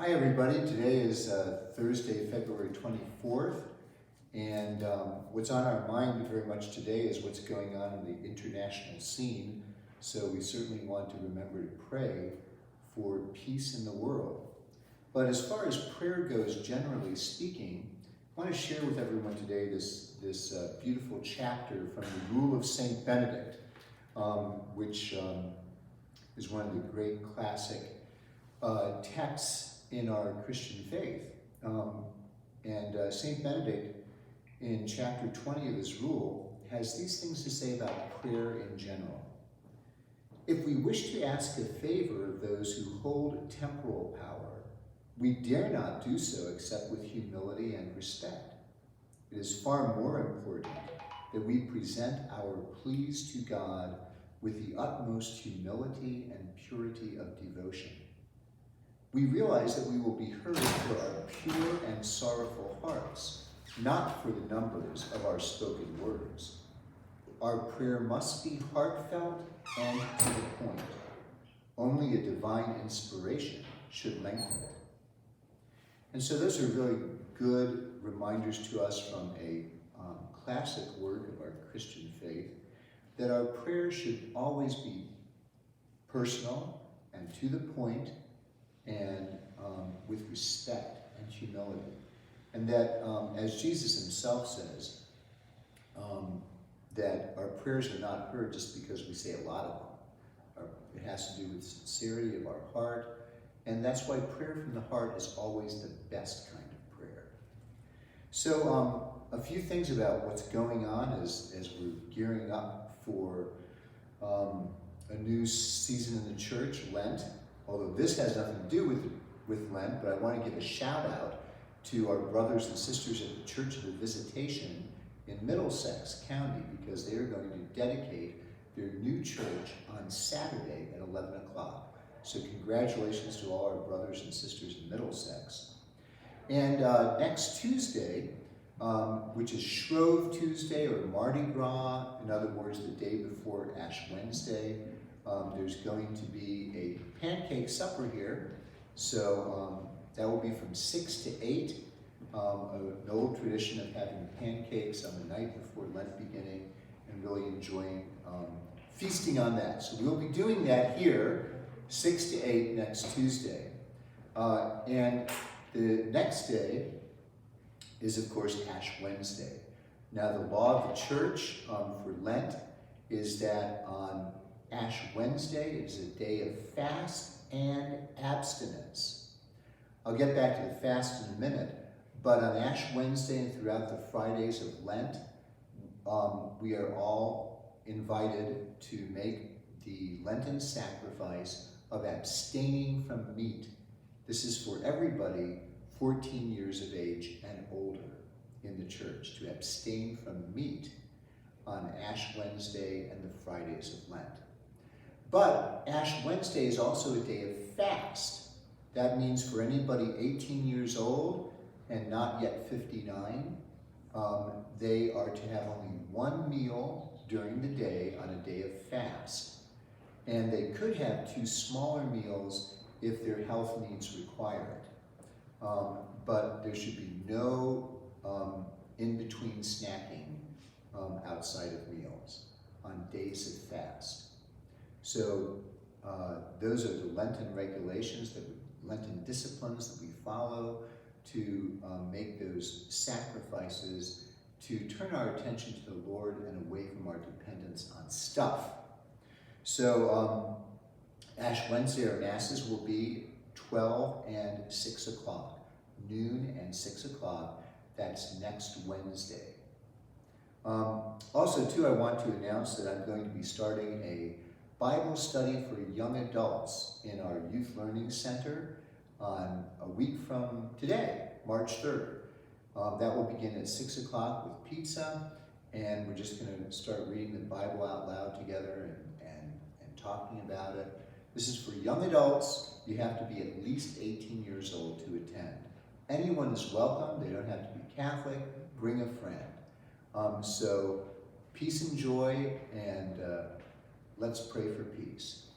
Hi everybody, today is Thursday, February 24th, and what's on our mind very much today is what's going on in the international scene, so we certainly want to remember to pray for peace in the world. But as far as prayer goes, generally speaking, I want to share with everyone today this beautiful chapter from the Rule of Saint Benedict, which is one of the great classic texts in our Christian faith. Saint Benedict, in chapter 20 of his rule, has these things to say about prayer in general. If we wish to ask a favor of those who hold temporal power, we dare not do so except with humility and respect. It is far more important that we present our pleas to God with the utmost humility and purity of devotion. We realize that we will be heard for our pure and sorrowful hearts, not for the numbers of our spoken words. Our prayer must be heartfelt and to the point. Only a divine inspiration should lengthen it. And so those are really good reminders to us from a classic work of our Christian faith, that our prayers should always be personal and to the point, and with respect and humility. And that, as Jesus himself says, that our prayers are not heard just because we say a lot of them. It has to do with sincerity of our heart, and that's why prayer from the heart is always the best kind of prayer. So a few things about what's going on as we're gearing up for a new season in the church, Lent. Although this has nothing to do with Lent, but I want to give a shout out to our brothers and sisters at the Church of the Visitation in Middlesex County, because they are going to dedicate their new church on Saturday at 11 o'clock. So congratulations to all our brothers and sisters in Middlesex. And next Tuesday, which is Shrove Tuesday or Mardi Gras, in other words, the day before Ash Wednesday, there's going to be a Pancake Supper here. So that will be from 6 to 8, an old tradition of having pancakes on the night before Lent beginning and really enjoying feasting on that. So we'll be doing that here, 6 to 8 next Tuesday. And the next day is, of course, Ash Wednesday. Now, the law of the church for Lent is that on Ash Wednesday is a day of fast and abstinence. I'll get back to the fast in a minute, but on Ash Wednesday and throughout the Fridays of Lent, we are all invited to make the Lenten sacrifice of abstaining from meat. This is for everybody 14 years of age and older in the church, to abstain from meat on Ash Wednesday and the Fridays of Lent. But Ash Wednesday is also a day of fast. That means for anybody 18 years old and not yet 59, they are to have only one meal during the day on a day of fast. And they could have 2 smaller meals if their health needs require it. But there should be no in-between snacking outside of meals on days of fast. So those are the Lenten regulations, Lenten disciplines that we follow to make those sacrifices, to turn our attention to the Lord and away from our dependence on stuff. So Ash Wednesday, our masses will be 12 and 6 o'clock, noon and 6 o'clock. That's next Wednesday. Also, too, I want to announce that I'm going to be starting a Bible study for young adults in our Youth Learning Center on a week from today, March 3rd. That will begin at 6 o'clock with pizza, and we're just going to start reading the Bible out loud together and talking about it. This is for young adults. You have to be at least 18 years old to attend. Anyone is welcome. They don't have to be Catholic. Bring a friend. So peace and joy, and let's pray for peace.